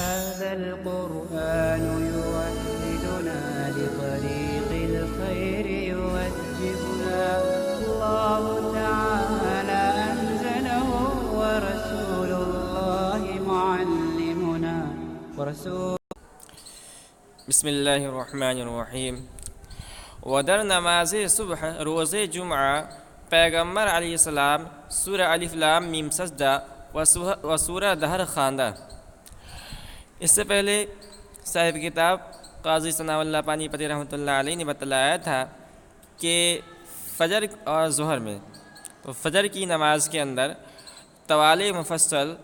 هذا القرآن يوحدنا لطريق الخير يوجهنا الله تعالى أنزله ورسول الله معلمنا بسم اللہ الرحمن الرحیم. ودر نماز صبح روز جمعہ پیغمبر علیہ السلام سورہ الف لام میم سجدہ و سورہ دہر خواندہ. اس سے پہلے صاحب کتاب قاضی ثناء اللہ پانی پتی رحمۃ اللہ علیہ نے بتلایا تھا کہ فجر اور ظہر میں تو فجر کی نماز کے اندر طوال مفصل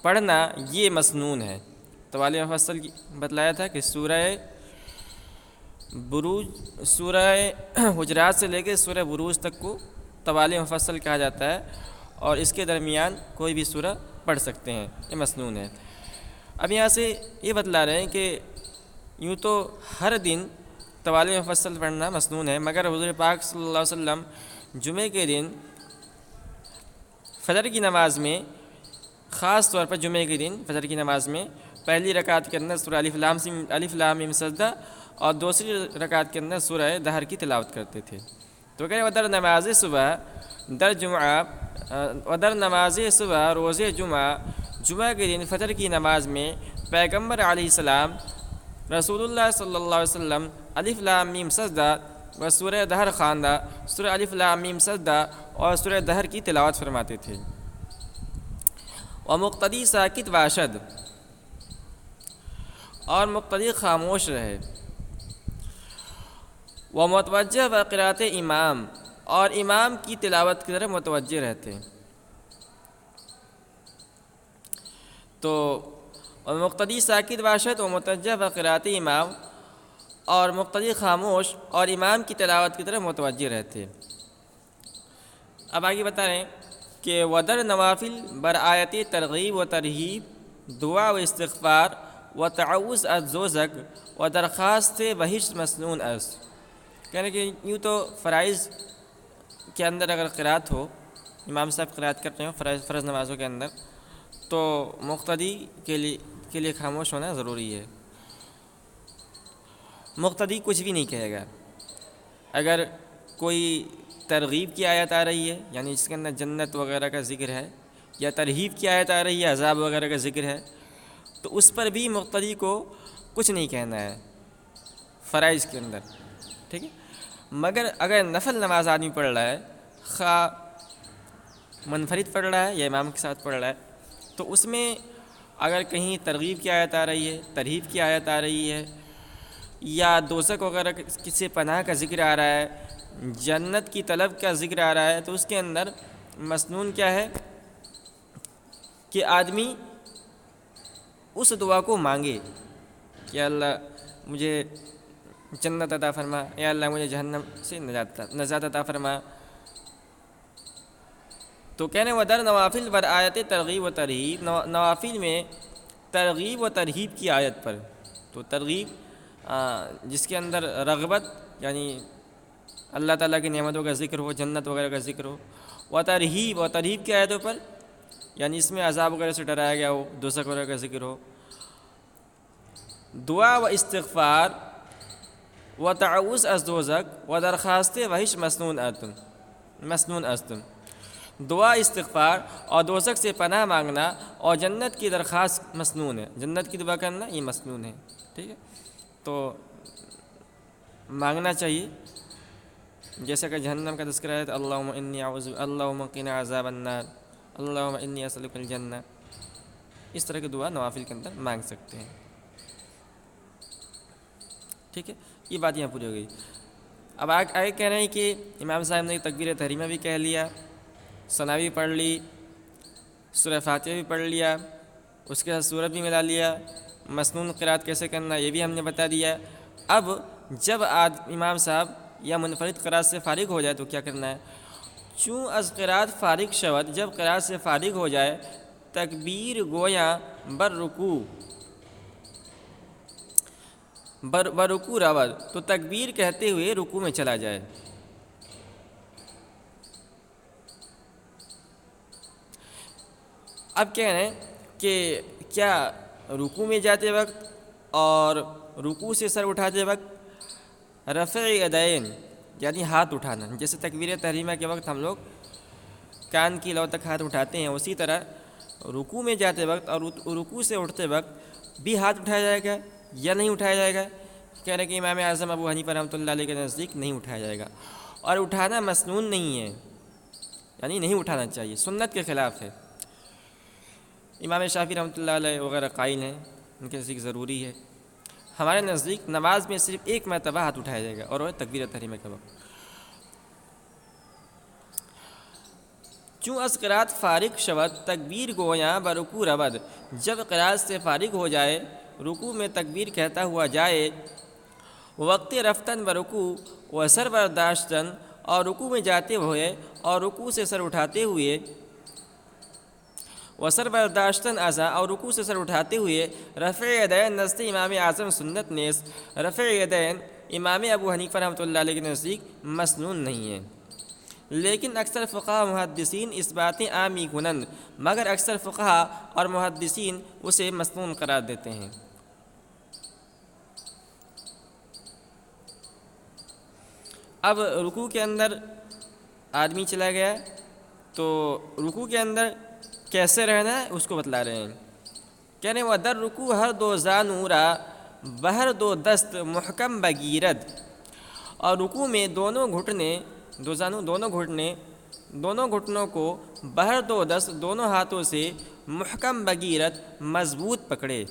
پڑھنا یہ مسنون ہے. طوال مفصل بتلایا تھا کہ سورہ حجرات سے لے کے سورہ بروج تک کو طوال مفصل کہا جاتا ہے، اور اس کے درمیان کوئی بھی سورہ پڑھ سکتے ہیں، یہ مسنون ہے. اب یہاں سے یہ بتلا رہے ہیں کہ یوں تو ہر دن طوال مفصل پڑھنا مسنون ہے، مگر حضور پاک صلی اللہ علیہ وسلم جمعے کے دن فجر کی نماز میں، خاص طور پر جمعے کے دن فجر کی نماز میں پہلی رکعت کے اندر سورہ الف لام میم سجدہ اور دوسری رکعت کے اندر سورہ دہر کی تلاوت کرتے تھے. تو کہہ رہے ودر نماز صبح روز جمعہ کے دن فجر کی نماز میں پیغمبر علیہ السلام رسول اللہ صلی اللہ علیہ وسلم الف لام میم سجدہ و سورہ دہر خواندہ، سورہ الف لام میم سجدہ اور سورہ دہر کی تلاوت فرماتے تھے. ومقتدی ساکت باشد، اور مقتدی خاموش رہے. ومتوجہ بقراءت امام، اور امام کی تلاوت کی طرف متوجہ رہتے. تو مقتدی ساکت باشد و متوجہ بقراءت امام، اور مقتدی خاموش اور امام کی تلاوت کی طرف متوجہ رہتے. اب آگے بتا رہے ہیں کہ ودر نوافل برآیت ترغیب و ترہیب، دعا و استغفار و تعوذ از دوزخ و درخواست بہشت مسنون است. کہنے کہ یوں تو فرائض کے اندر اگر قرات ہو، امام صاحب قرات کرتے ہوں فرض نمازوں کے اندر، تو مقتدی کے لیے خاموش ہونا ضروری ہے. مقتدی کچھ بھی نہیں کہے گا. اگر کوئی ترغیب کی آیت آ رہی ہے، یعنی جس کے اندر جنت وغیرہ کا ذکر ہے، یا ترہیب کی آیت آ رہی ہے، عذاب وغیرہ کا ذکر ہے، تو اس پر بھی مقتدی کو کچھ نہیں کہنا ہے فرائض کے اندر. ٹھیک ہے. مگر اگر نفل نماز آدمی پڑھ رہا ہے، خواہ منفرد پڑھ رہا ہے یا امام کے ساتھ پڑھ رہا ہے، تو اس میں اگر کہیں ترغیب کی آیت آ رہی ہے، ترہیب کی آیت آ رہی ہے، یا دوزخ وغیرہ کسی پناہ کا ذکر آ رہا ہے، جنت کی طلب کا ذکر آ رہا ہے، تو اس کے اندر مسنون کیا ہے کہ آدمی اس دعا کو مانگے کہ اللہ مجھے جنت عطا فرما، یا اللہ مجھے جہنم سے نجات عطا فرما. تو کہنے ودر نوافل بر آیت ترغیب و ترہیب، نوافل میں ترغیب و ترہیب کی آیت پر. تو ترغیب جس کے اندر رغبت، یعنی اللہ تعالیٰ کی نعمتوں کا ذکر ہو، جنت وغیرہ کا ذکر ہو. و ترہیب کی آیتوں پر، یعنی اس میں عذاب وغیرہ سے ڈرایا گیا ہو، دوزخ وغیرہ کا ذکر ہو. دعا و استغفار و تعوذ از دوزخ و درخواست بہشت مسنون است. دعا، استغفار اور دوزخ سے پناہ مانگنا اور جنت کی درخواست مسنون ہے. جنت کی دعا کرنا یہ مسنون ہے. ٹھیک ہے. تو مانگنا چاہیے، جیسا کہ جہنم کا تذکرہ ہے تو اللہم قنا عذاب النار، اللہم انی اسألک الجنہ. اس طرح کی دعا نوافل کے اندر مانگ سکتے ہیں. ٹھیک ہے. یہ بات یہاں پوری ہو گئی. اب آگے کہہ رہے ہیں کہ امام صاحب نے تکبیر تحریمہ بھی کہہ لیا، ثنا بھی پڑھ لی، سورہ فاتحہ بھی پڑھ لیا، اس کے ساتھ سورت بھی ملا لیا. مسنون قرات کیسے کرنا یہ بھی ہم نے بتا دیا. اب جب امام صاحب یا منفرد قرات سے فارغ ہو جائے تو کیا کرنا ہے. چوں از قرات فارغ شود، جب قرات سے فارغ ہو جائے، تکبیر گویا برکوع رود، تو تکبیر کہتے ہوئے رکوع میں چلا جائے. اب کہہ رہے ہیں کہ کیا رکوع میں جاتے وقت اور رکوع سے سر اٹھاتے وقت رفع یدین یعنی ہاتھ اٹھانا، جیسے تکبیر تحریمہ کے وقت ہم لوگ کان کی لو تک ہاتھ اٹھاتے ہیں، اسی طرح رکوع میں جاتے وقت اور رکوع سے اٹھتے وقت بھی ہاتھ اٹھایا جائے گا یا نہیں اٹھایا جائے گا؟ کہہ رہے کہ امام اعظم ابو حنیفہ رحمۃ اللہ علیہ کے نزدیک نہیں اٹھایا جائے گا، اور اٹھانا مسنون نہیں ہے، یعنی نہیں اٹھانا چاہیے، سنت کے خلاف ہے۔ امام شافعی رحمۃ اللہ علیہ وغیرہ قائل ہیں، ان کے نزدیک ضروری ہے۔ ہمارے نزدیک نماز میں صرف ایک مرتبہ ہاتھ اٹھایا جائے گا، اور وہ ہے تکبیر تحریمہ کے وقت۔ چوں از قرات فارغ شود تکبیر گویاں برکوع رود، جب قرات سے فارغ ہو جائے رکوع میں تکبیر کہتا ہوا جائے، وقت رفتن برکوع و سر برداشتن، اور رکوع میں جاتے ہوئے اور رکوع سے سر اٹھاتے ہوئے، و سر برداشتن ازا، اور رکوع سے سر اٹھاتے ہوئے، رفع یدین نزد امام اعظم سنت نیز، رفع یدین امام ابو حنیفہ رحمۃ اللہ علیہ کے نزدیک مسنون نہیں ہے، لیکن اکثر فقہا محدثین اس باتیں عامی کنند، مگر اکثر فقہا اور محدثین اسے مسنون قرار دیتے ہیں۔ اب رکوع کے اندر آدمی چلا گیا تو رکوع کے اندر کیسے رہنا ہے اس کو بتلا رہے ہیں، کہہ رہے ہیں وَدَر رکوع ہر دو زانورا بہر دو دست محکم بگیرد، اور رکوع میں دونوں گھٹنے، دو زانو دونوں گھٹنے، دونوں گھٹنوں کو بہر دو دست دونوں ہاتھوں سے محکم بگیرت مضبوط پکڑے۔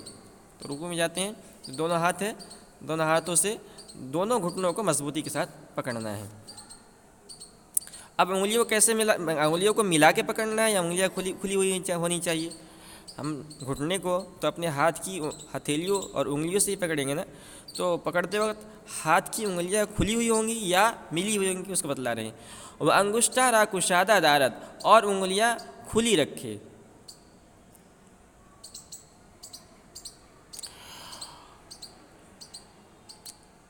تو رکوع میں جاتے ہیں تو دونوں ہاتھ ہیں، دونوں ہاتھوں سے دونوں گھٹنوں کو مضبوطی کے ساتھ پکڑنا ہے۔ اب انگلیوں کو کیسے انگلیوں کو ملا کے پکڑنا ہے یا انگلیاں کھلی ہوئی ہونی چاہیے؟ ہم گھٹنے کو تو اپنے ہاتھ کی ہتھیلیوں اور انگلیوں سے ہی پکڑیں گے نا، تو پکڑتے وقت ہاتھ کی انگلیاں کھلی ہوئی ہوں گی یا ملی ہوئی ہوں گی، اس کو بتلا رہے ہیں۔ وہ انگشتہ را کشادہ دارت، اور انگلیاں کھلی رکھے۔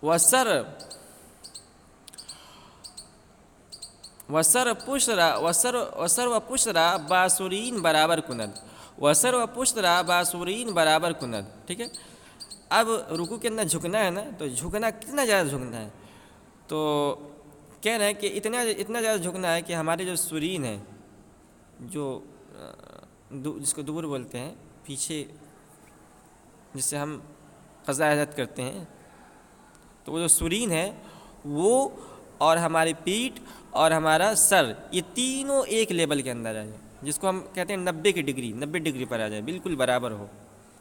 وسر و پشرا باسورین برابر کند، وسر و پشرا باسورین برابر کند، ٹھیک ہے۔ اب رکوع کے اندر جھکنا ہے نا، تو جھکنا کتنا زیادہ جھکنا ہے؟ تو کہہ رہے ہیں کہ اتنا زیادہ جھکنا ہے کہ ہمارے جو سورین ہیں، جو جس کو دبر بولتے ہیں، پیچھے جس سے ہم قضاء حاجت کرتے ہیں، تو وہ جو سورین ہے وہ، اور ہماری پیٹھ اور ہمارا سر، یہ تینوں ایک لیول کے اندر آ جائیں، جس کو ہم کہتے ہیں 90 ڈگری پر آ جائے، بالکل برابر ہو،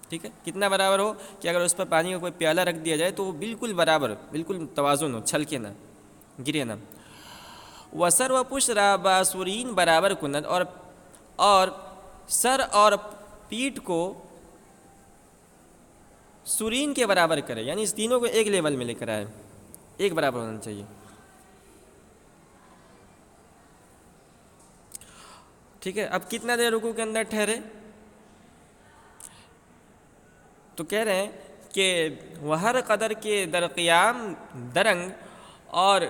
ٹھیک ہے۔ کتنا برابر ہو کہ اگر اس پر پانی کا کوئی پیالہ رکھ دیا جائے تو وہ بالکل برابر، بالکل توازن ہو، چھلکے نہ، گرے نہ۔ وسر و پشرا باسورین برابر کند، اور سر اور پیٹھ کو سورین کے برابر کرے، یعنی اس تینوں کو ایک لیول میں لے کر آئے، ایک برابر ہونا چاہیے، ٹھیک ہے۔ اب کتنا دیر رکوع کے اندر ٹھہرے؟ تو کہہ رہے ہیں کہ وہ ہر قدر کے در قیام درنگ، اور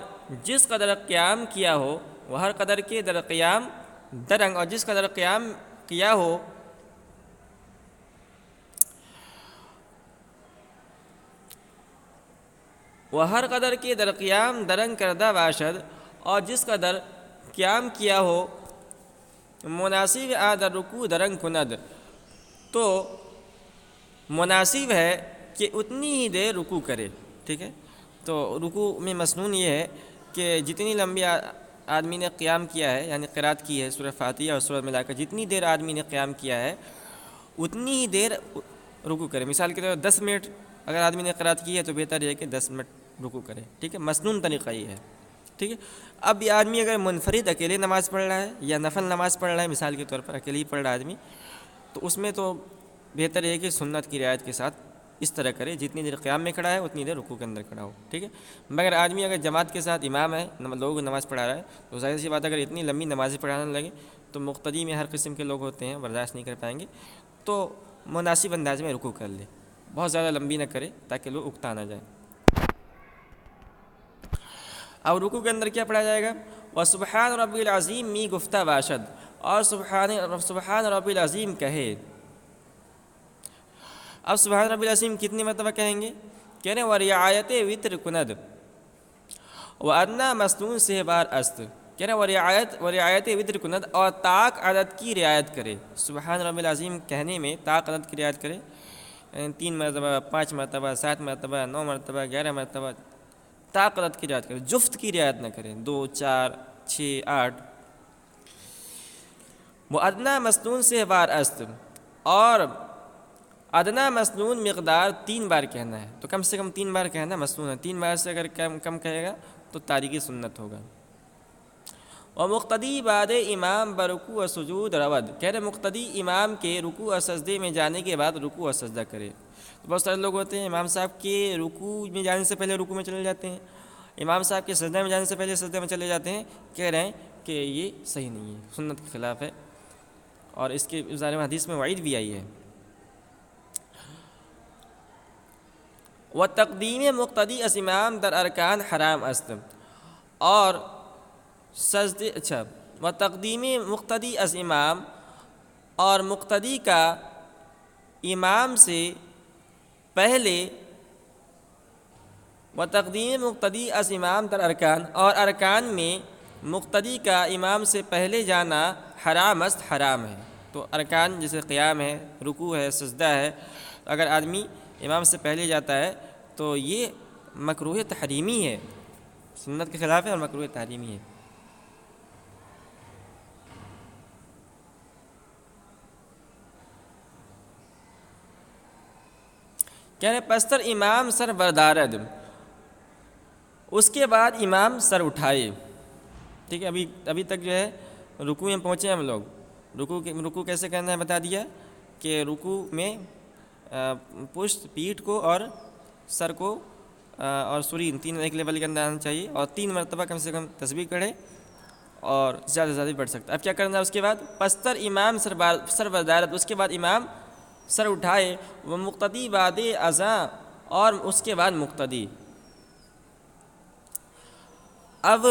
جس قدر قیام کیا ہو، وہ ہر قدر کے در قیام درنگ، اور جس قدر قیام کیا ہو، وہ ہر قدر کے در قیام درنگ کردہ باشد، اور جس قدر قیام کیا ہو مناسب در رکوع درنگ کند، تو مناسب ہے کہ اتنی ہی دیر رکوع کرے، ٹھیک ہے۔ تو رکوع میں مسنون یہ ہے کہ جتنی لمبی آدمی نے قیام کیا ہے، یعنی قرات کی ہے سورہ فاتحہ اور سورہ ملا کر، جتنی دیر آدمی نے قیام کیا ہے اتنی ہی دیر رکوع کرے۔ مثال کے طور پر 10 منٹ اگر آدمی نے قرات کی ہے تو بہتر یہ ہے کہ 10 منٹ رکوع کرے، ٹھیک ہے۔ مسنون طریقہ یہ ہے، ٹھیک ہے۔ اب یہ آدمی اگر منفرد اکیلے نماز پڑھ رہا ہے یا نفل نماز پڑھ رہا ہے، مثال کے طور پر اکیلے ہی پڑھ رہا ہے آدمی، تو اس میں تو بہتر یہ ہے کہ سنت کی رعایت کے ساتھ اس طرح کرے، جتنی دیر قیام میں کھڑا ہے اتنی دیر رکوع کے اندر کھڑا ہو، ٹھیک ہے۔ مگر آدمی اگر جماعت کے ساتھ امام ہے، لوگوں کو نماز پڑھا رہا ہے، تو ظاہر سی بات اگر اتنی لمبی نمازیں پڑھانے لگے تو مقتدی میں ہر قسم کے لوگ ہوتے ہیں، برداشت نہیں کر پائیں گے، تو مناسب انداز میں رکوع کر لے، بہت زیادہ لمبی نہ کرے تاکہ لوگ اکتا نہ جائیں۔ اور رکوع کے اندر کیا پڑھا جائے گا؟ وَسُبْحَانَ رَبِّ الْعَظِيمِ می گفتہ باشد، اور سبحان رب العظیم کہے، اب سبحان ربی العظیم کتنی مرتبہ کہیں گے؟ کہہ رہے ہیں ورعایت وطر کند و ادنا مسنون سے بار است، کہہ رہے ہیں ورعایت وطر کند، اور طاق عدد کی رعایت کرے۔ سبحان ربی العظیم کہنے میں طاق عدد کی رعایت کرے، 3 مرتبہ، 5 مرتبہ، 7 مرتبہ، 9 مرتبہ، 11 مرتبہ طاق عدد کی رعایت کرے، جفت کی رعایت نہ کرے، 2، 4، 6، 8۔ وہ ادنا مسنون سے بار است، اور ادنا مسنون مقدار 3 بار کہنا ہے، تو کم سے کم 3 بار کہنا مسنون ہے، 3 بار سے اگر کم کہے گا تو تاریکی سنت ہوگا۔ اور مقتدی بعد امام برکوع و سجود رود، کہہ رہے مقتدی امام کے رکوع اور سجدے میں جانے کے بعد رکوع اور سجدہ کرے۔ تو بہت سارے لوگ ہوتے ہیں امام صاحب کے رکوع میں جانے سے پہلے رکوع میں چلے جاتے ہیں، امام صاحب کے سجدے میں جانے سے پہلے سجدے میں چلے جاتے ہیں، کہہ رہے ہیں کہ یہ صحیح نہیں ہے، سنت کے خلاف ہے، اور اس کے بارے میں حدیث میں وعید بھی آئی ہے۔ و تقدیم مقتدی از امام در ارکان حرام است، اور سجدے و تقدیم مقتدی از امام، اور مقتدی کا امام سے پہلے، و تقدیم مقتدی از امام در ارکان، اور ارکان میں مقتدی کا امام سے پہلے جانا حرام است، حرام ہے۔ تو ارکان جیسے قیام ہے، رکوع ہے، سجدہ ہے، اگر آدمی امام سے پہلے جاتا ہے تو یہ مکروہ تحریمی ہے، سنت کے خلاف ہے اور مکروہ تحریمی ہے۔ کہہ رہے پستر امام سر بردارد، اس کے بعد امام سر اٹھائے۔ ٹھیک ہے، ابھی تک جو ہے رکوع میں پہنچے ہم لوگ، رکوع کیسے کرنا ہے بتا دیا کہ رکوع میں پشت، پیٹھ کو اور سر کو اور سرین 3 ایک لیول کے اندر آنا چاہیے، اور 3 مرتبہ کم سے کم تسبیح پڑھے، اور زیادہ سے زیادہ بھی پڑھ سکتا ہے۔ اب کیا کرنا ہے اس کے بعد؟ پستر امام سر بردارت، اس کے بعد امام سر اٹھائے، وہ مقتدی بعد ازاں، اور اس کے بعد مقتدی۔ اب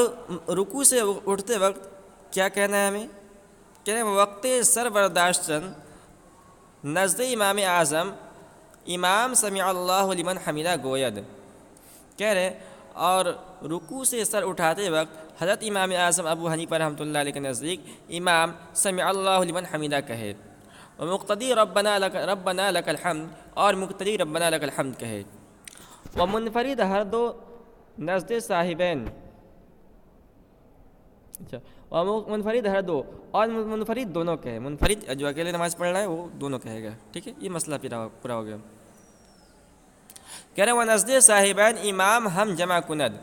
رکوع سے اٹھتے وقت کیا کہنا ہے ہمیں؟ کہہ رہے ہیں وقت سر برداشتن نزد امام اعظم امام سمع اللہ لمن حمیدہ گوید، کہہ رہے اور رکوع سے سر اٹھاتے وقت حضرت امام اعظم ابو حنیفہ رحمۃ اللہ علیہ کے نزدیک امام سمع اللہ لمن حمیدہ کہے، اور مقتدی ربنا لک الحمد، اور مقتدی ربنا لک الحمد کہے۔ و منفرد ہر دو نزد صاحبین، اچھا، اور منفرد ہر دو، اور منفرد دونوں کہے، منفرد جو اکیلے نماز پڑھ رہا ہے وہ دونوں کہے گا۔ ٹھیک ہے، یہ مسئلہ پورا ہو گیا۔ کہہ رہے ہیں نزد صاحبین امام ہم جمع کند،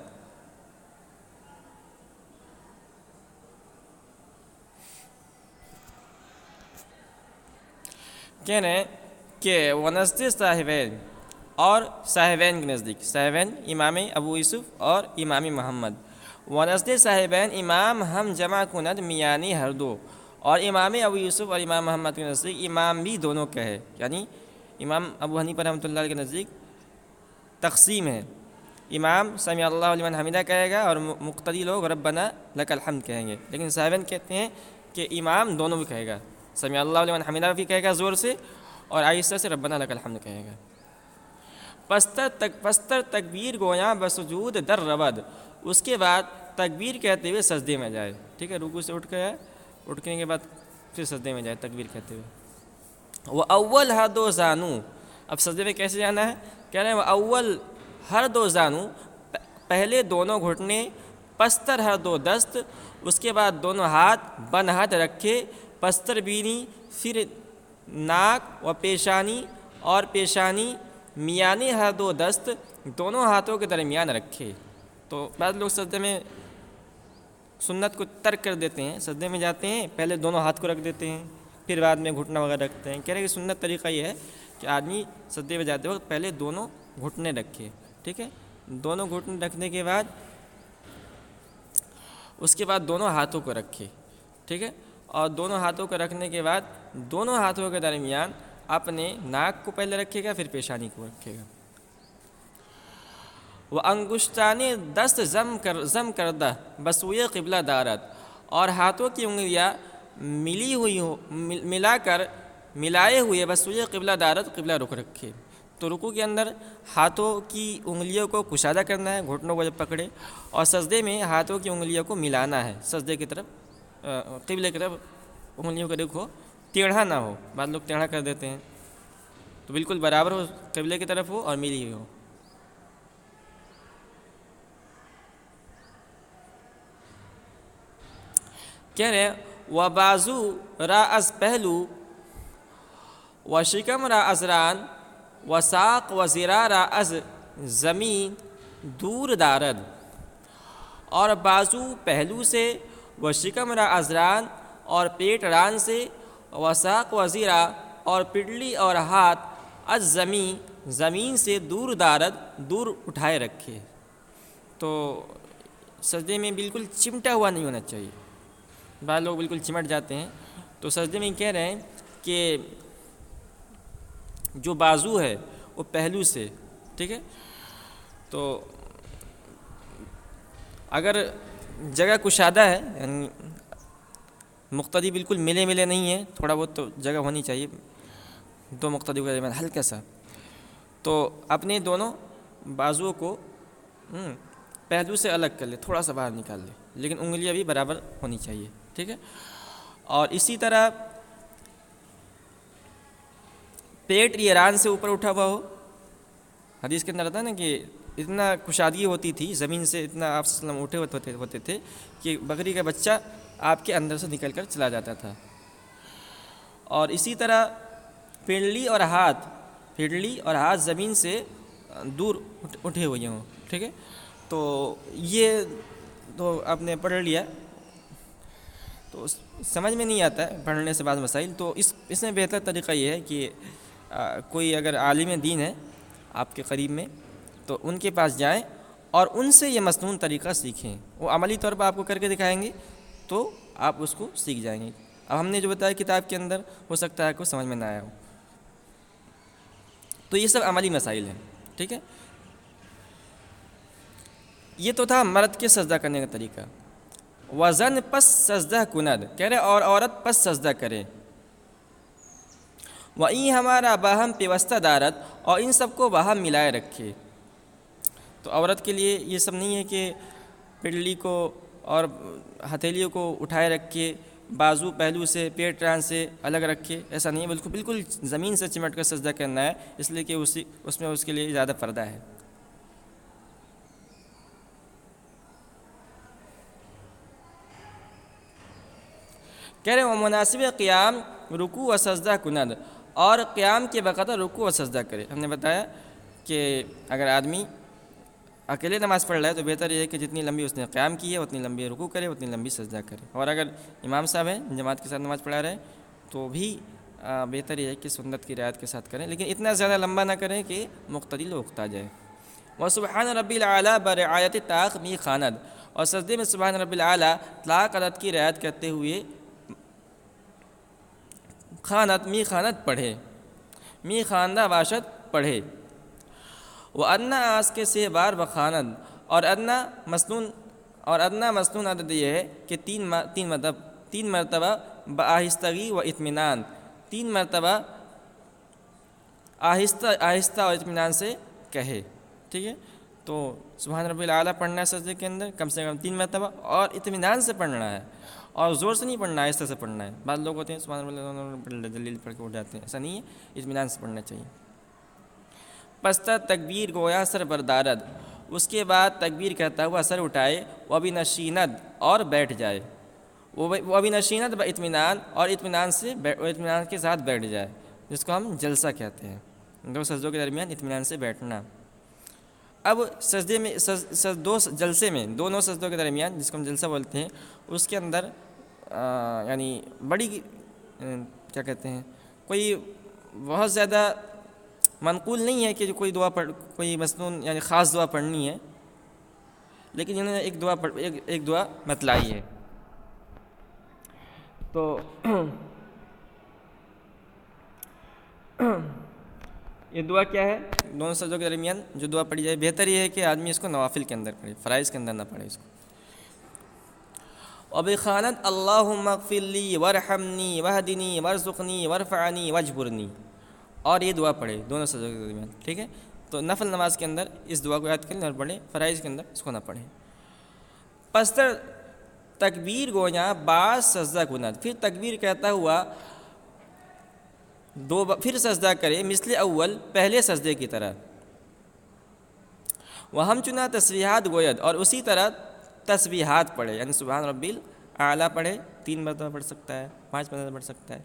کہہ رہے ہیں کہ ونزد صاحبین، اور صاحبین کے نزدیک، صاحبین امام ابو یوسف اور امام محمد، ونزد صاحبین امام ہم جمع کند میانی ہر دو، اور امام ابو یوسف اور امام محمد کے نزدیک امام بھی دونوں کہے، یعنی امام ابو حنیفہ رحمۃ اللہ علیہ کے نزدیک تقسیم ہے، امام سمع اللہ لمن حمیدہ کہے گا اور مقتدی لوگ ربنا لک الحمد کہیں گے، لیکن صاحبین کہتے ہیں کہ امام دونوں بھی کہے گا، سمع اللہ لمن حمیدہ بھی کہے گا زور سے، اور آہستہ سے ربنا لک الحمد کہے گا۔ پستر تکبیر گویاں بسجود در رود، اس کے بعد تکبیر کہتے ہوئے سجدے میں جائے۔ ٹھیک ہے، رکوع سے اٹھنے کے بعد پھر سجدے میں جائے تکبیر کہتے ہوئے۔ وہ اول ہر دو زانو، اب سجدے میں کیسے جانا ہے؟ کہہ رہے ہیں وہ اول ہر دو زانو، پہلے دونوں گھٹنے، پستر ہر دو دست، اس کے بعد دونوں ہاتھ بن ہاتھ رکھے، پستر بینی، پھر ناک و پیشانی، اور پیشانی میانے ہر دو دست، دونوں ہاتھوں کے درمیان رکھے۔ تو بعض لوگ سجدے میں سنت کو ترک کر دیتے ہیں، سجدے میں جاتے ہیں پہلے دونوں ہاتھ کو رکھ دیتے ہیں، پھر بعد میں گھٹنا وغیرہ رکھتے ہیں۔ کہہ رہے ہیں کہ سنت طریقہ یہ ہے کہ آدمی سجدے میں جاتے وقت پہلے دونوں گھٹنے رکھے، ٹھیک ہے، دونوں گھٹنے رکھنے کے بعد اس کے بعد دونوں ہاتھوں کو رکھے، ٹھیک ہے، اور دونوں ہاتھوں کو رکھنے کے بعد دونوں ہاتھوں کے درمیان اپنے ناک کو پہلے رکھے گا، پھر پیشانی کو رکھے گا۔ وہ انگشتان دست زم کردہ بسوئے قبلہ دارت، اور ہاتھوں کی انگلیاں ملا کر ملائے ہوئے بس یہ قبلہ دارت قبلہ رخ رکھے۔ تو رکوع کے اندر ہاتھوں کی انگلیوں کو کشادہ کرنا ہے، گھٹنوں کو جب پکڑے، اور سجدے میں ہاتھوں کی انگلیوں کو ملانا ہے سجدے کی طرف، قبلے کی طرف انگلیوں کا رخ ہو، ٹیڑھا نہ ہو، بعض لوگ ٹیڑھا کر دیتے ہیں، تو بالکل برابر ہو، قبلے کی طرف ہو اور ملی ہوئی ہو۔ کہہ رہے ہیں و بازو را از پہلو و شکم را از ران و ساق و زرا را از زمین دور دارد، اور بازو پہلو سے، و شکم را از ران اور پیٹ ران سے، و ساق و زرا اور پڈلی اور ہاتھ، از زمین سے دور دارد دور اٹھائے رکھے۔ تو سجدے میں بالکل چمٹا ہوا نہیں ہونا چاہیے، بعض لوگ بالکل چمٹ جاتے ہیں۔ تو سجدے میں کہہ رہے ہیں کہ جو بازو ہے وہ پہلو سے، ٹھیک ہے، تو اگر جگہ کشادہ ہے، یعنی مقتدی بالکل ملے نہیں ہے، تھوڑا بہت تو جگہ ہونی چاہیے دو مقتدی کے درمیان ہلکا سا، تو اپنے دونوں بازوؤں کو پہلو سے الگ کر لے، تھوڑا سا باہر نکال لے، لیکن انگلیاں بھی برابر ہونی چاہیے، ٹھیک ہے۔ اور اسی طرح پیٹ یہ ران سے اوپر اٹھا ہوا ہو، حدیث کے اندر آتا ہے نا کہ اتنا کشادگی ہوتی تھی زمین سے، اتنا آپ صلی اللہ علیہ وسلم اٹھے ہوتے تھے کہ بکری کا بچہ آپ کے اندر سے نکل کر چلا جاتا تھا۔ اور اسی طرح پنڈلی اور ہاتھ زمین سے دور اٹھے ہوئے ہوں، ٹھیک ہے۔ تو یہ تو آپ نے پڑھ لیا، تو سمجھ میں نہیں آتا ہے پڑھنے سے بعض مسائل، تو اس میں بہتر طریقہ یہ ہے کہ کوئی اگر عالم دین ہے آپ کے قریب میں تو ان کے پاس جائیں اور ان سے یہ مسنون طریقہ سیکھیں، وہ عملی طور پر آپ کو کر کے دکھائیں گے تو آپ اس کو سیکھ جائیں گے۔ اب ہم نے جو بتایا کتاب کے اندر ہو سکتا ہے کوئی سمجھ میں نہ آیا ہو، تو یہ سب عملی مسائل ہیں، ٹھیک ہے۔ یہ تو تھا مرد کے سجدہ کرنے کا طریقہ۔ وزن پس سجدہ کند، کہہ رہے اور عورت پس سجدہ کرے۔ وہیں ہمارا باہم پیوستہ دارت، اور ان سب کو باہم ملائے رکھے۔ تو عورت کے لیے یہ سب نہیں ہے کہ پڈلی کو اور ہتھیلیوں کو اٹھائے رکھے، بازو پہلو سے، پیٹ ران سے الگ رکھے، ایسا نہیں ہے، بالکل زمین سے چمٹ کر سجدہ کرنا ہے، اس لیے کہ اس میں اس کے لیے زیادہ پردہ ہے۔ کہہ رہے ہیں وہ مناسب قیام رکوع و سجدہ کند، اور قیام کے بقدر رکوع و سجدہ کرے۔ ہم نے بتایا کہ اگر آدمی اکیلے نماز پڑھ رہا ہے تو بہتر یہ ہے کہ جتنی لمبی اس نے قیام کی ہے اتنی لمبی رکوع کرے، اتنی لمبی سجدہ کرے، اور اگر امام صاحب ہیں جماعت کے ساتھ نماز پڑھا رہے ہیں تو بھی بہتر یہ ہے کہ سنت کی رعایت کے ساتھ کریں، لیکن اتنا زیادہ لمبا نہ کریں کہ مقتدی لوگ اکتا جائے۔ وسبحان ربی العلیٰ برعایت طاق می خاند، اور سجدے میں سبحان ربی العلیٰ طاق عدد کی رعایت کرتے ہوئے خانت می خانت پڑھے، می خواندہ باشد پڑھے۔ وہ ادنا آس کے 6 بار بخاند، اور ادنا مسنون عدد یہ ہے کہ تین مرتبہ بآہستگی و اطمینان، 3 مرتبہ آہستہ اور اطمینان سے کہے، ٹھیک ہے۔ تو سبحان ربی الاعلیٰ پڑھنا ہے سجدے کے اندر کم سے کم 3 مرتبہ، اور اطمینان سے پڑھنا ہے، اور زور سے نہیں پڑھنا ہے، آہستہ سے پڑھنا ہے۔ بعض لوگ ہوتے ہیں سبحان ربی الاعلیٰ جلدی پڑھ کے اٹھ جاتے ہیں، ایسا نہیں ہے، اطمینان سے پڑھنا چاہیے۔ پستہ تکبیر گویا سر بردارد، اس کے بعد تکبیر کہتا ہوا سر اٹھائے، وہ بھی نشیند اور بیٹھ جائے، وہ بھی نشیند اطمینان، اور اطمینان کے ساتھ بیٹھ جائے، جس کو ہم جلسہ کہتے ہیں، 2 سجدوں کے درمیان اطمینان سے بیٹھنا۔ اب سجدے میں دونوں سجدوں کے درمیان جس کو ہم جلسہ بولتے ہیں، اس کے اندر یعنی بڑی کیا کہتے ہیں، کوئی بہت زیادہ منقول نہیں ہے کہ کوئی کوئی مسنون یعنی خاص دعا پڑھنی ہے، لیکن انہوں نے ایک دعا بتلائی ہے۔ تو یہ دعا کیا ہے؟ دونوں سجدوں کے درمیان جو دعا پڑھی جائے، بہتر یہ ہے کہ آدمی اس کو نوافل کے اندر پڑھے، فرائض کے اندر نہ پڑھے اس کو۔ وبخانت اللہم اغفر لی ورحمنی وہدنی ورزقنی ورفعنی واجبرنی، اور یہ دعا پڑھے دونوں سجدوں کے درمیان، ٹھیک ہے؟ تو نفل نماز کے اندر اس دعا کو یاد کریں اور پڑھیں، فرائض کے اندر اس کو نہ پڑھیں۔ پستر تکبیر گویا بعد سجدہ کند، پھر تکبیر کہتا ہوا پھر سجدہ کرے مثل اول، پہلے سجدے کی طرح۔ وہ ہم چنا تسبیحات گوید، اور اسی طرح تسبیحات پڑھے، یعنی سبحان ربی اعلیٰ پڑھے، 3 مرتبہ پڑھ سکتا ہے، 5 مرتبہ پڑھ سکتا ہے۔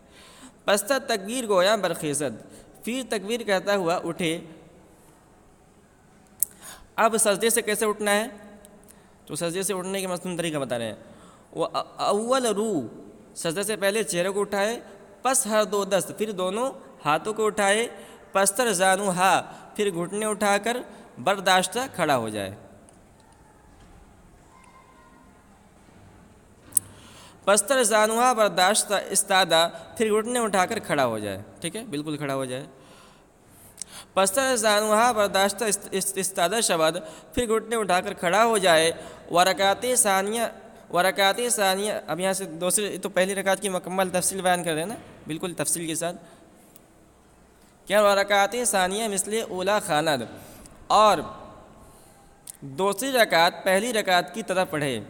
پستر تکبیر گویا برخیزد، پھر تکبیر کہتا ہوا اٹھے۔ اب سجدے سے کیسے اٹھنا ہے؟ تو سجدے سے اٹھنے کے مصنون طریقہ بتا رہے ہیں۔ وہ اول رو، سجدے سے پہلے چہرے کو اٹھائے، پس ہر 2 دست، پھر دونوں ہاتھوں کو اٹھائے، پستر زانو ہا، پھر گھٹنے اٹھا کر برداشتہ کھڑا ہو جائے۔ پستر زانوہا برداشتہ استادہ، پھر گھٹنے اٹھا کر کھڑا ہو جائے، ٹھیک ہے، بالکل کھڑا ہو جائے۔ پستر زانوہا برداشتہ استادہ شود، پھر گھٹنے اٹھا کر کھڑا ہو جائے۔ ورکعت ثانیہ، اب یہاں سے دوسری، تو پہلی رکعت کی مکمل تفصیل بیان کر رہے ہیں نا، بالکل تفصیل کے ساتھ۔ کیا ورکعت ثانیہ مثل اولا خاند، اور دوسری رکعت پہلی رکعت کی طرح پڑھے۔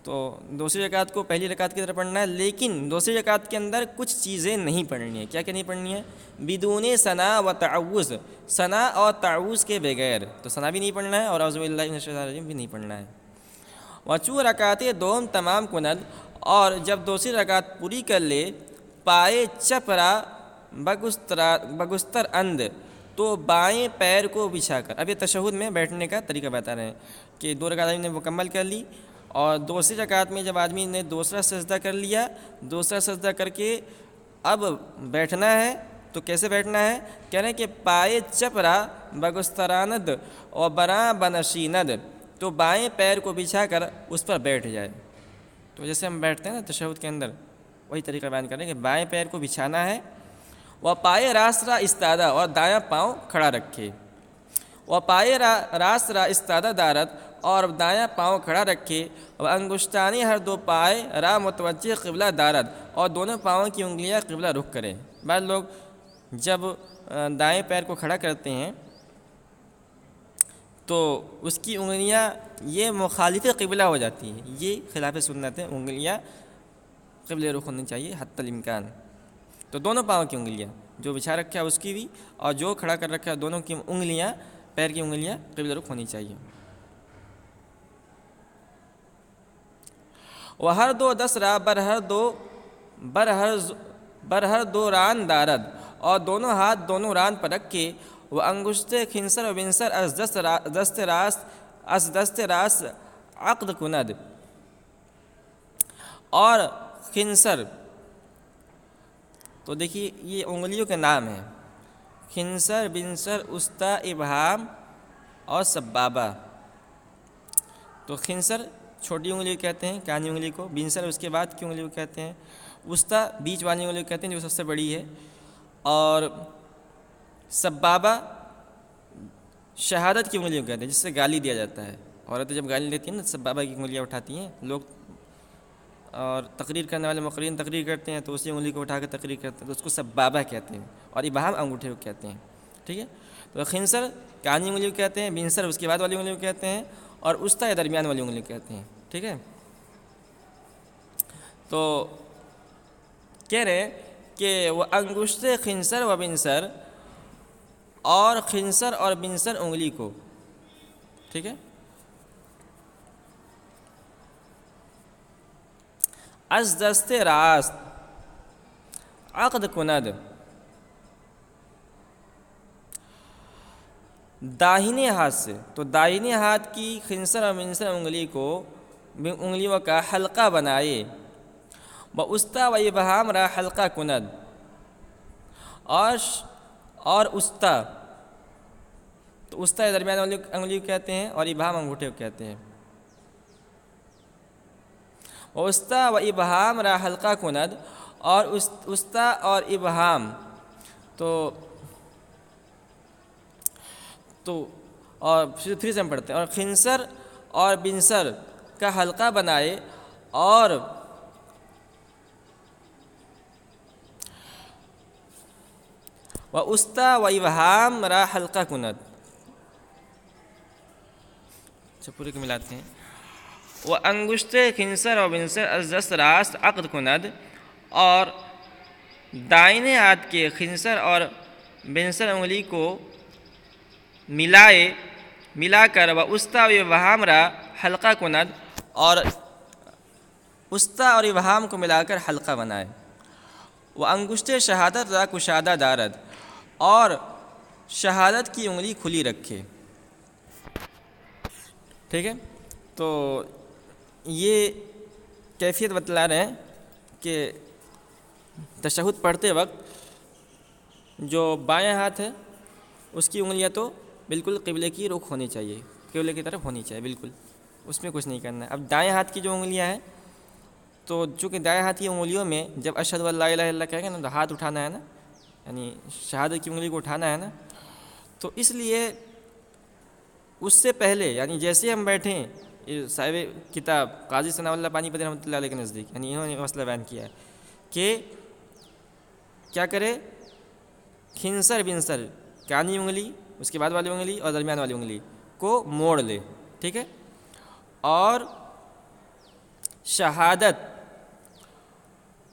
تو دوسری رکعت کو پہلی رکعت کی طرح پڑھنا ہے، لیکن دوسری رکعت کے اندر کچھ چیزیں نہیں پڑھنی ہیں۔ کیا کیا نہیں پڑھنی ہے؟ بدون ثنا و تعوذ، ثنا اور تعوذ کے بغیر، تو ثنا بھی نہیں پڑھنا ہے اور اعوذ باللہ من الشیطان الرجیم بھی نہیں پڑھنا ہے۔ وچو رکعت دوم تمام کند، اور جب دوسری رکعت پوری کر لے، پائے چپرا بگستر اند، تو بائیں پیر کو بچھا کر۔ اب یہ تشہد میں بیٹھنے کا طریقہ بتا رہے ہیں کہ 2 رکعت آدمی نے مکمل کر لی، اور دوسری رکعت میں جب آدمی نے دوسرا سجدہ کر لیا، دوسرا سجدہ کر کے اب بیٹھنا ہے، تو کیسے بیٹھنا ہے؟ کہہ رہے ہیں کہ پائے چپرا بگستراند اور براں بنشیند، تو بائیں پیر کو بچھا کر اس پر بیٹھ جائے۔ تو جیسے ہم بیٹھتے ہیں نا تشہد کے اندر، وہی طریقہ بیان کریں کہ بائیں پیر کو بچھانا ہے، وہ پائے راست را استادہ، اور دایاں پاؤں کھڑا رکھے۔ وہ پائے راست را استادہ دارت، اور دایاں پاؤں کھڑا رکھے۔ وہ انگشتانی ہر 2 پائے را متوجہ قبلہ دارت، اور دونوں پاؤں کی انگلیاں قبلہ رخ کریں۔ بعض لوگ جب دائیں پیر کو کھڑا کرتے ہیں تو اس کی انگلیاں یہ مخالف قبلہ ہو جاتی ہیں، یہ خلاف سنت ہے، انگلیاں قبلہ رخ ہونی چاہیے حتی الامکان۔ تو دونوں پاؤں کی انگلیاں، جو بچھا رکھا ہے اس کی بھی، اور جو کھڑا کر رکھا ہے دونوں کی انگلیاں، پیر کی انگلیاں قبلہ رخ ہونی چاہیے۔ وہ ہر 2 دست را برہر 2 ران دارد، اور دونوں ہاتھ دونوں ران پر رکھ کے۔ وہ انگشت خنصر و بنصر از دست راست عقد کند، اور خنصر، تو دیکھیے یہ انگلیوں کے نام ہیں، خنصر، بنصر، وسطی، ابہام اور سبابہ۔ تو خنصر چھوٹی انگلی کو کہتے ہیں، کانی انگلی کو، بنصر اس کے بعد کی انگلی کو کہتے ہیں، وسطی بیچ والی انگلی کو کہتے ہیں جو سب سے بڑی ہے، اور سبابہ شہادت کی انگلی کو کہتے ہیں جس سے گالی دیا جاتا ہے۔ عورتیں جب گالی دیتی ہیں نا سبابہ کی انگلیاں اٹھاتی ہیں لوگ، اور تقریر کرنے والے مقررین تقریر کرتے ہیں تو اسی انگلی کو اٹھا کے تقریر کرتے ہیں، تو اس کو سبابہ کہتے ہیں، اور ابہام انگوٹھے کو کہتے ہیں، ٹھیک ہے؟ تو خنصر کانی انگلی کو کہتے ہیں، بنصر اس کے بعد والی انگلی کو کہتے ہیں، اور وسطی درمیان والی انگلی کو کہتے ہیں، ٹھیک ہے؟ تو کہہ رہے ہیں کہ وہ انگشت خنصر و بنصر، اور خنصر اور بنصر انگلی کو، ٹھیک ہے، از دست راست عقد کند، داہنے ہاتھ سے، تو داہنے ہاتھ کی خنصر اور بنصر انگلیوں کا حلقہ بنائے۔ وہ وسطی و ابہام را حلقہ کند، اور وسطی، تو وسطی درمیان والی انگلی کو کہتے ہیں، اور ابہام انگوٹھے کو کہتے ہیں۔ وسطی و ابہام را حلقہ کند، اور وسطی اور ابہام، اور پھر سے ہم پڑھتے ہیں، اور خنصر اور بنصر کا حلقہ بنائے، اور واسطی و ابہام را حلقہ کند، اچھا پورے کو ملاتے ہیں، وہ انگشت خنصر و بنصر از دست راست عقد کند، اور دائنے ہاتھ کے خنصر اور بنصر انگلی کو ملا کر وہ وسطی و ابہام را حلقہ کند، اور وسطی اور ابہام کو ملا کر حلقہ بنائے، وہ انگشت شہادت را کشادہ دارد، اور شہادت کی انگلی کھلی رکھے۔ ٹھیک ہے، تو یہ کیفیت بتلا رہے ہیں کہ تشہد پڑھتے وقت جو بائیں ہاتھ ہے اس کی انگلیاں تو بالکل قبلے کی رخ ہونی چاہیے، قبلے کی طرف ہونی چاہیے بالکل، اس میں کچھ نہیں کرنا ہے۔ اب دائیں ہاتھ کی جو انگلیاں ہیں، تو چونکہ دائیں ہاتھ کی انگلیوں میں جب اشہد ان لا الہ الا اللہ کہے گا نا تو ہاتھ اٹھانا ہے نا، یعنی شہادت کی انگلی کو اٹھانا ہے نا، تو اس لیے اس سے پہلے یعنی جیسے ہم بیٹھیں، صاحب کتاب قاضی ثناء اللہ پانی پتی رحمۃ اللہ علیہ کے نزدیک، یعنی انہوں نے مسئلہ بیان کیا ہے کہ کیا کرے، خنصر بنصر کانی انگلی، اس کے بعد والی انگلی اور درمیان والی انگلی کو موڑ لے، ٹھیک ہے، اور شہادت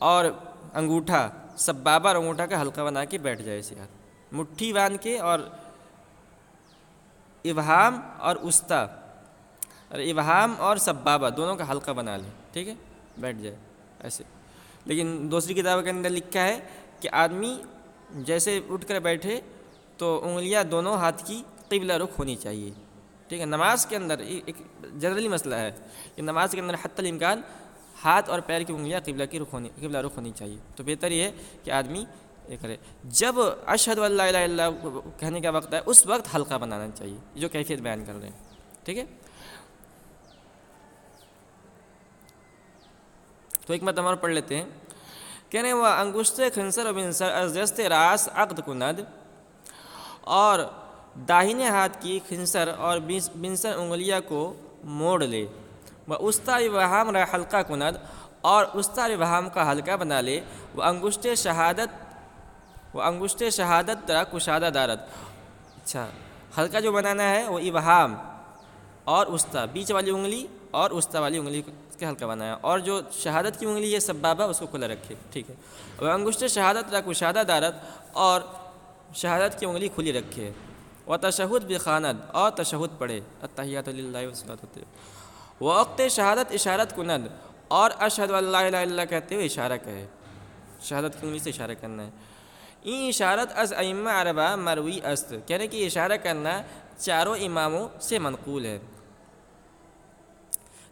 اور انگوٹھا سبابہ اور انگوٹھا کا حلقہ بنا کے بیٹھ جائے، اسی ہاتھ مٹھی باندھ کے، اور ابہام اور وسطی اور ابہام اور سبابہ دونوں کا حلقہ بنا لے، ٹھیک ہے، بیٹھ جائے ایسے۔ لیکن دوسری کتاب کے اندر لکھا ہے کہ آدمی جیسے اٹھ کر بیٹھے تو انگلیاں دونوں ہاتھ کی قبلہ رخ ہونی چاہیے، ٹھیک ہے۔ نماز کے اندر ایک جنرلی مسئلہ ہے کہ نماز کے اندر حتی الامکان ہاتھ اور پیر کی انگلیاں قبلہ رخ ہونی چاہیے، تو بہتر یہ ہے کہ آدمی یہ کرے۔ جب اشہد ان لا الہ الا اللہ کہنے کا وقت ہے اس وقت حلقہ بنانا چاہیے، جو کیفیت بیان کر رہے ہیں، ٹھیک ہے۔ تو ایک مرتبہ اور پڑھ لیتے ہیں، کہنے ہیں وہ انگشت خنصر و بنصر از دست راست عقد کند، اور داہنے ہاتھ کی خنصر اور بنصر انگلیاں کو موڑ لے، وہ وسطی ابہام را حلقہ کند، اور وسطی ابہام کا حلقہ بنا لے، وہ انگشت شہادت را کشادہ دارد۔ اچھا، حلقہ جو بنانا ہے وہ ابہام اور وسطی، بیچ والی انگلی اور وسطی والی انگلی کے حلقہ بنایا، اور جو شہادت کی انگلی ہے سبابہ اس کو کھلا رکھے، ٹھیک ہے۔ وہ انگشت شہادت را کشادہ دارد، اور شہادت کی انگلی کھلی رکھے، و تشہد بخواند، اور تشہد پڑھے، التحیات للہ والصلاۃ والسلام، و وقت شہادت اشارت کند، اور اشہد ان لا الہ الا اللہ کہتے ہوئے اشارہ کہے، شہادت کی انگلی سے اشارہ کرنا ہے۔ این اشارت از ائمہ اربعہ مروی است، کہنے کہ اشارہ کرنا چاروں اماموں سے منقول ہے،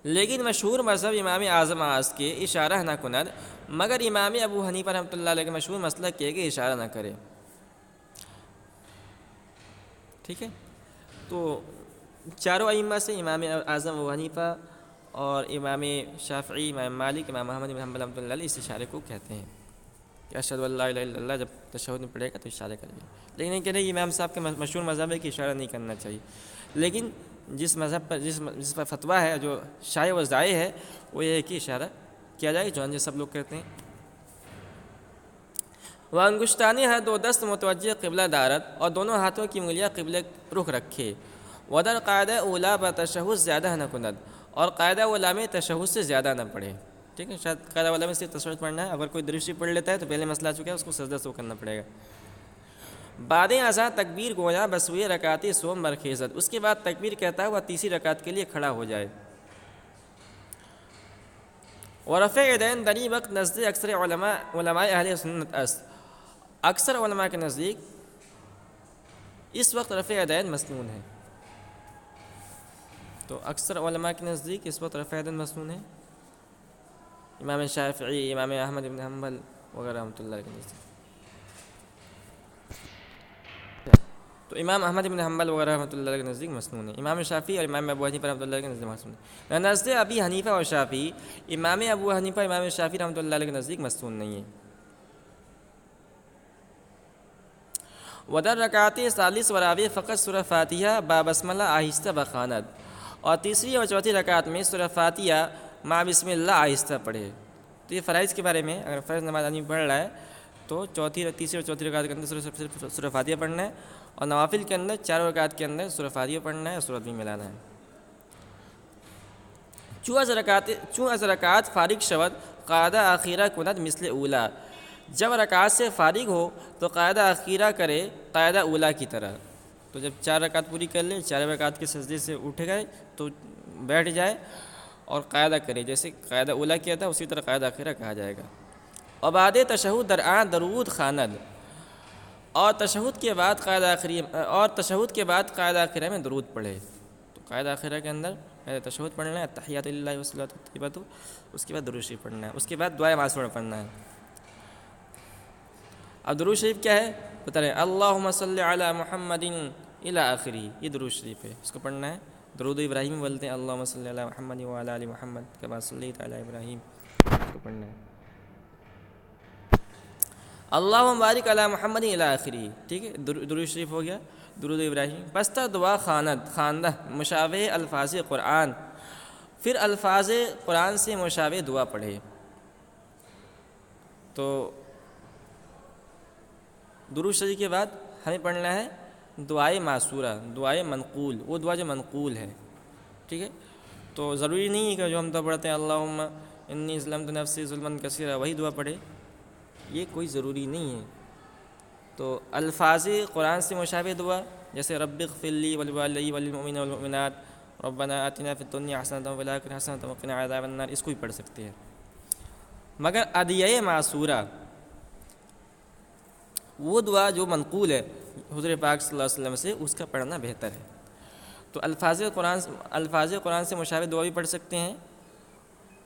لیکن مشہور مذہب امام اعظم است کہ اشارہ نہ کند، مگر امام ابو حنیفہ رحمۃ اللہ علیہ کے مشہور مسلک یہ کہ اشارہ نہ کرے، ٹھیک ہے۔ تو چاروں ائمہ سے امام اعظم ابو حنیفہ اور امام شافعی، امام مالک، امام احمد بن حنبل رحمۃ اللہ علیہ اس اشارے کو کہتے ہیں کہ اشہد ان لا الہ الا اللہ جب تشہد میں پڑھے گا تو اشارہ کرے گا، لیکن یہ کہہ رہے ہیں امام صاحب کے مشہور مذہب ہے کہ اشارہ نہیں کرنا چاہیے، لیکن جس مذہب پر جس پر فتویٰ ہے جو شائع و ذائع ہے وہ یہ ہے کہ اشارہ کیا جائے، جو سب لوگ کہتے ہیں۔ وہ انگشتانی ہے دو دست متوجہ قبلہ دارت، اور دونوں ہاتھوں کی انگلیاں قبلے رخ رکھے، ودر قاعدہ اولا ب تشہد زیادہ نہ کند، اور قاعدہ اولا میں تشہد سے زیادہ نہ پڑھے، ٹھیک ہے۔ شاید قاعدہ اولا میں صرف تشہد پڑھنا ہے، اگر کوئی درشی پڑھ لیتا ہے تو پہلے مسئلہ چکا ہے اس کو سجدہ سو کرنا پڑے گا۔ بعد ازاں تکبیر گویا بسوئے رکعتی سوم برخیزت، اس کے بعد تکبیر کہتا ہے وہ تیسری رکعت کے لیے کھڑا ہو جائے۔ ورفع یدین دنی وقت نزد اکثر علماء اہل سنت است، اکثر علماء کے نزدیک اس وقت رفع یدین مسنون ہے، تو اکثر علماء کے نزدیک اس وقت رفع یدین مسنون ہے، امام شافعی، امام احمد بن حنبل وغیرہ رحمۃ اللہ کے نزدیک، تو امام احمد بن حنبل وغیرہ رحمۃ اللہ کے نزدیک مسنون ہے، امام شافعی اور امام ابو حنیفہ رحمۃ اللہ کے نزدیک مسنون ہے، نزد ابی حنیفہ اور شافعی، امام ابو حنیفہ امام شافعی رحمۃ اللہ کے نزدیک مسنون نہیں ہے۔ ودر رکعت ثالث و رابع فقط سورہ فاتحہ با بسملہ آہستہ بخواند، اور تیسری اور چوتھی رکعت میں سورہ فاتحہ مع بسم اللہ آہستہ پڑھے۔ تو یہ فرائض کے بارے میں، اگر فرض نماز آدمی پڑھ رہا ہے تو تیسری اور چوتھی رکعت کے اندر صرف سورہ فاتحہ پڑھنا ہے، اور نوافل کے اندر 4 رکعت کے اندر سورہ فاتحہ پڑھنا ہے اور سورت بھی ملانا ہے۔ چوں از رکعت فارغ شود قاعدہ اخیرہ کند مثل اولا، جب رکعت سے فارغ ہو تو قاعدہ اخیرہ کرے قاعدہ اولا کی طرح۔ تو جب 4 رکعت پوری کر لے، 4 رکعت کے سجدے سے اٹھ گئے تو بیٹھ جائے اور قاعدہ کرے، جیسے قاعدہ اولا کیا تھا اسی طرح قاعدہ اخیرہ کہا جائے گا۔ اور بعد تشہد درآں درود خواند، اور تشہد کے بعد قاعدہ اخیرہ میں درود پڑھے۔ تو قاعدہ اخیرہ کے اندر پہلے تشہد پڑھنا ہے، التحیات للہ والصلاۃ والطیبات، اس کے بعد درود شریف پڑھنا ہے، اس کے بعد دعائے معصورہ پڑھنا ہے۔ اب درود شریف کیا ہے بتا رہے ہیں، اللہم صلی علی محمد الی آخری، یہ درود شریف ہے، اس کو پڑھنا ہے۔ درود ابراہیم بولتے ہیں، اللہم صلی علی محمد وعلی آل محمد کما صلیت علی ابراہیم، اس کو پڑھنا ہے۔ اللہم بارک علی محمد الی آخری، ٹھیک ہے، درود شریف ہو گیا، درود ابراہیم۔ پستہ دعا خواندہ مشابہ الفاظ قرآن، پھر الفاظ قرآن سے مشابہ دعا پڑھے۔ تو درود شریف کے بعد ہمیں پڑھنا ہے دعائے معصورہ، دعائے منقول، وہ دعا جو منقول ہے، ٹھیک ہے۔ تو ضروری نہیں ہے کہ جو ہم تو پڑھتے ہیں اللہم انی ظلمت نفسی ظلما کثیرا وہی دعا پڑھے، یہ کوئی ضروری نہیں ہے۔ تو الفاظ قرآن سے مشابہ دعا جیسے رب اغفر لی ولوالدی وللمؤمنین والمؤمنات ربنا آتنا فی الدنیا حسنۃ وفی الآخرۃ حسنۃ وقنا عذاب النار، اس کو بھی پڑھ سکتے ہیں۔ مگر ادعیہ معصورہ، وہ دعا جو منقول ہے حضور پاک صلی اللہ علیہ وسلم سے، اس کا پڑھنا بہتر ہے۔ تو الفاظ قرآن سے مشابہ دعا بھی پڑھ سکتے ہیں،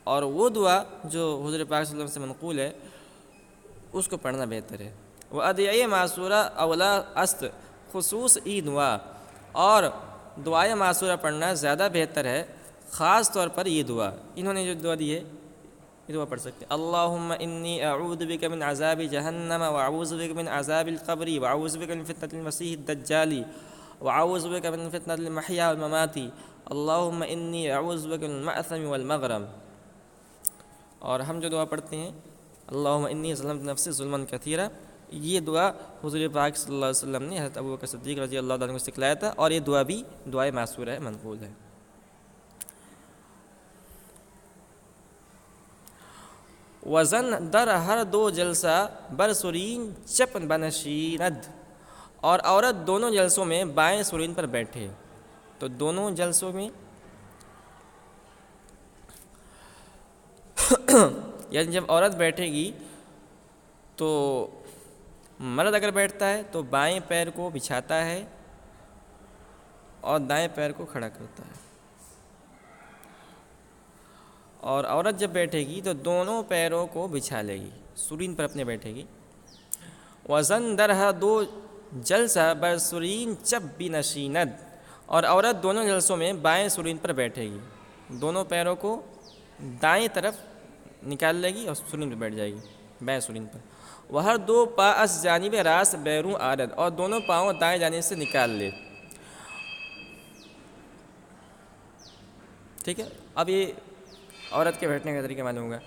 اور وہ دعا جو حضور پاک صلی اللہ علیہ وسلم سے منقول ہے اس کو پڑھنا بہتر ہے۔ وہ ادعیہ معصورہ اولا است خصوص ای دعا، اور دعائے معصورہ پڑھنا زیادہ بہتر ہے، خاص طور پر یہ دعا، انہوں نے جو دعا دی ہے یہ دعا پڑھ سکتے ہیں۔ اللہم انی اعوذ بک من عذاب جہنم واعوذ بک من عذاب القبر واعوذ بک من فتنة المسیح الدجال واعوذ بک من فتنة المحیا والممات اللہم انی اعوذ بک من المأثم والمغرم۔ اور ہم جو دعا پڑھتے ہیں اللہم انی ظلمت نفسی ظلما کثیرا، یہ دعا حضور پاک صلی اللہ علیہ وسلم نے حضرت ابوبکر صدیق رضی اللہ عنہ کو سکھلایا تھا، اور یہ دعا بھی دعائے معصورہ ہے، منقول ہے۔ وزن در ہر دو جلسہ برسرین چپ بنشیند، اور عورت دونوں جلسوں میں بائیں سرین پر بیٹھے۔ تو دونوں جلسوں میں یعنی جب عورت بیٹھے گی تو مرد اگر بیٹھتا ہے تو بائیں پیر کو بچھاتا ہے اور دائیں پیر کو کھڑا کرتا ہے، اور عورت جب بیٹھے گی تو دونوں پیروں کو بچھا لے گی، سرین پر اپنے بیٹھے گی۔ وزن درہ دو جلسہ برسرین چپ بنشیند، اور عورت دونوں جلسوں میں بائیں سرین پر بیٹھے گی، دونوں پیروں کو دائیں طرف نکال لے گی اور سرین پر بیٹھ جائے گی، بائیں سرین پر۔ وہ ہر دو پا اس جانب راس بیرون آرد، اور دونوں پاؤں دائیں جانب سے نکال لے، ٹھیک ہے۔ اب یہ عورت کے بیٹھنے کا طریقہ معلوم ہوگا۔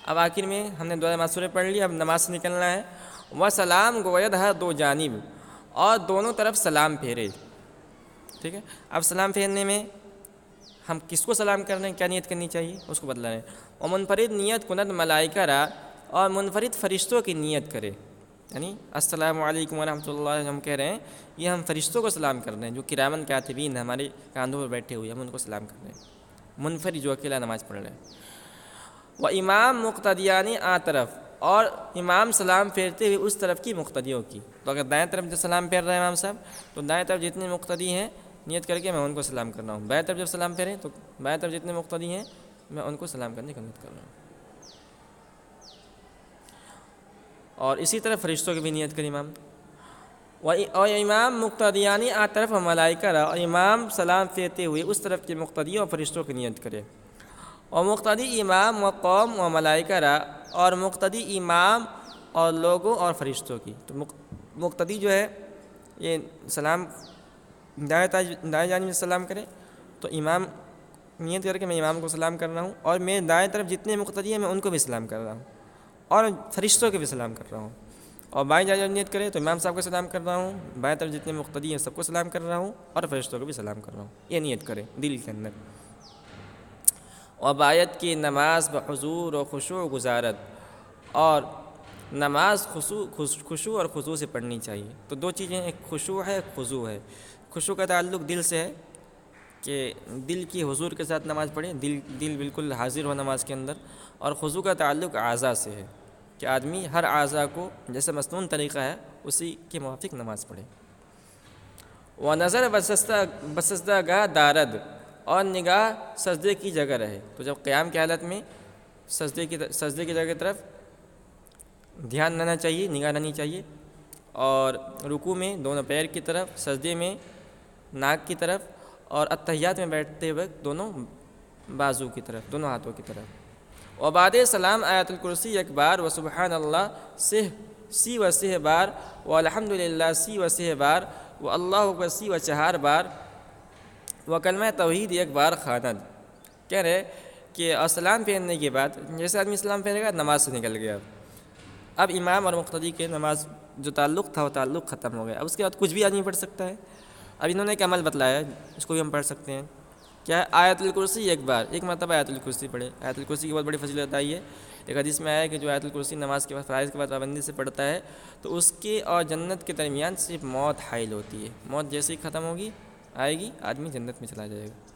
اب آخر میں ہم نے دعائے معصورہ پڑھ لی، اب نماز سے نکلنا ہے۔ وہ سلام گوید ہے دو جانب، اور دونوں طرف سلام پھیرے، ٹھیک ہے۔ اب سلام پھیرنے میں ہم کس کو سلام کر رہے ہیں، کیا نیت کرنی چاہیے اس کو بتلا رہے ہیں۔ اور منفرد نیت کند ملائکہ را، اور منفرد فرشتوں کی نیت کرے، یعنی السلام علیکم ورحمۃ اللہ ہم کہہ رہے ہیں، یہ ہم فرشتوں کو سلام کر رہے ہیں جو کرامن کاتبین ہمارے کاندھوں پر بیٹھے ہوئے، ہم ان کو سلام کر رہے ہیں، منفرد جو اکیلا نماز پڑھ رہے ہیں۔ وہ امام مقتدیانی آ طرف، اور امام سلام پھیرتے ہوئے اس طرف کی مقتدیوں کی۔ تو اگر دائیں طرف جو سلام پھیر رہے ہیں امام صاحب، تو دائیں طرف جتنے مقتدی ہیں نیت کر کے میں ان کو سلام کر رہا ہوں، بائیں طرف جب سلام پھیریں تو بائیں طرف جتنے مقتدی ہیں میں ان کو سلام کرنے کی نیت کر رہا ہوں۔ اور اسی طرح فرشتوں کی بھی نیت کریں امام۔ اور امام مقتدیانی آ طرف ملائکہ را، اور امام سلام پھیرتے ہوئے اس طرف کے مقتدیوں اور فرشتوں کی نیت کرے۔ اور مقتدی امام و قوم و ملائکہ را، اور مقتدی امام اور لوگوں اور فرشتوں کی۔ تو مقتدی جو ہے یہ سلام دائیں جانب سے سلام کرے، تو امام نیت کر کے میں امام کو سلام کر رہا ہوں، اور میرے دائیں طرف جتنے مقتدی ہیں میں ان کو بھی سلام کر رہا ہوں، اور فرشتوں کو بھی سلام کر رہا ہوں، اور بائیں جانب جب نیت کرے تو امام صاحب کو سلام کر رہا ہوں، بائیں طرف جتنے مقتدی ہیں سب کو سلام کر رہا ہوں، اور فرشتوں کو بھی سلام کر رہا ہوں. یہ نیت کریں دل کے اندر. اور بایت کی نماز بحضور و خشوع گزارت، اور نماز خشوع اور خضوع سے پڑھنی چاہیے. تو دو چیزیں، ایک خشوع ہے ایک خضوع ہے. خشوع کا تعلق دل سے ہے کہ دل کی حضور کے ساتھ نماز پڑھیں، دل بالکل حاضر ہو نماز کے اندر. اور خضوع کا تعلق اعضاء سے ہے کہ آدمی ہر اعضاء کو جیسے مسنون طریقہ ہے اسی کے موافق نماز پڑھے. و نظر بسجدہ گاہ دارد، اور نگاہ سجدے کی جگہ رہے. تو جب قیام کی حالت میں سجدے کی جگہ کی طرف دھیان رہنا چاہیے، نگاہ رہنی چاہیے، اور رکوع میں دونوں پیر کی طرف، سجدے میں ناک کی طرف، اور اتحیات میں بیٹھتے وقت دونوں بازو کی طرف، دونوں ہاتھوں کی طرف. و بعد سلام آیت الکرسی ایک بار، و سبحان اللہ سی و سہ بار، و الحمد للہ سی و سہ بار، و اللہ اکبر سی و 4 بار، و کلمہ توحید ایک بار خواند. کہہ رہے کہ اسلام پھیرنے کے بعد جیسے آدمی اسلام پھیرے گا نماز سے نکل گیا، اب امام اور مقتدی کے نماز جو تعلق تھا وہ تعلق ختم ہو گیا. اب اس کے بعد کچھ بھی آدمی پڑھ سکتا ہے. اب انہوں نے ایک عمل بتلایا ہے، اس کو بھی ہم پڑھ سکتے ہیں. کیا ہے؟ آیت الکرسی ایک بار، ایک مرتبہ آیت الکرسی پڑھے. آیت الکرسی کی بہت بڑی فضیلت آئی ہے. ایک حدیث میں آیا ہے کہ جو آیت الکرسی نماز کے بعد، فرائض کے بعد پابندی سے پڑھتا ہے تو اس کے اور جنت کے درمیان صرف موت حائل ہوتی ہے. موت جیسے ہی ختم ہوگی آئے گی، آدمی جنت میں چلا جائے گا.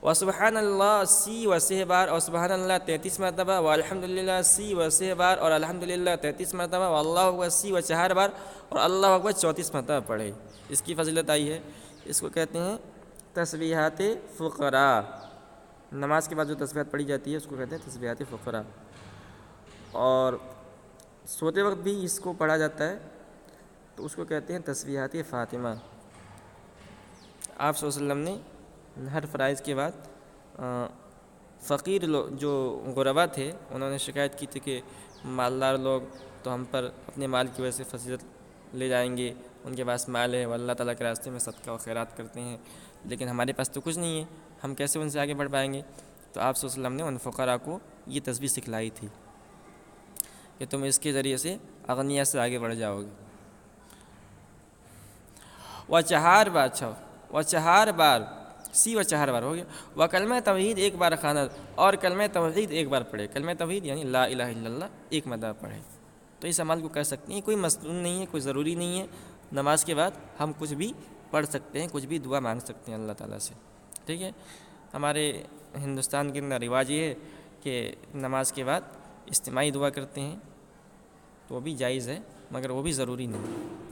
و سبحان اللہ سی و سہ بار، اور سبحان اللہ 33 مرتبہ، و الحمد للہ سی و سہ بار، اور الحمد للہ 33 مرتبہ، و اللہ اکبر سی و 4 بار، اور اللہ اکبر 34 مرتبہ پڑھے. اس کی فضیلت آئی ہے. اس کو کہتے ہیں تسبیحات فقراء. نماز کے بعد جو تسبیحات پڑھی جاتی ہے اس کو کہتے ہیں تسبیحات فقراء. اور سوتے وقت بھی اس کو پڑھا جاتا ہے تو اس کو کہتے ہیں تسبیحات فاطمہ. آپ صلی اللہ علیہ وسلم نے ہر فرائض کے بعد فقیر لوگ جو غربا تھے انہوں نے شکایت کی تھی کہ مالدار لوگ تو ہم پر اپنے مال کی وجہ سے فضیلت لے جائیں گے، ان کے پاس مال ہے، وہ اللہ تعالیٰ کے راستے میں صدقہ و خیرات کرتے ہیں، لیکن ہمارے پاس تو کچھ نہیں ہے، ہم کیسے ان سے آگے بڑھ پائیں گے. تو آپ صلی اللہ علیہ وسلم نے ان فقراء کو یہ تسبیح سکھلائی تھی کہ تم اس کے ذریعے سے اغنیاء سے آگے بڑھ جاؤ گے. و 4 بار، و 4 بار سی و 4 بار ہو گیا. و کلمہ توحید ایک بار خواند، اور کلمہ توحید ایک بار پڑھے. کلمہ توحید یعنی لا الہ الا اللہ ایک مرتبہ پڑھے. تو اس عمل کو کر سکتے ہیں، کوئی مسنون نہیں ہے، کوئی ضروری نہیں ہے. نماز کے بعد ہم کچھ بھی پڑھ سکتے ہیں، کچھ بھی دعا مانگ سکتے ہیں اللہ تعالیٰ سے. ٹھیک ہے. ہمارے ہندوستان کے اندر رواج یہ ہے کہ نماز کے بعد اجتماعی دعا کرتے ہیں، تو وہ بھی جائز ہے مگر وہ بھی ضروری نہیں ہے.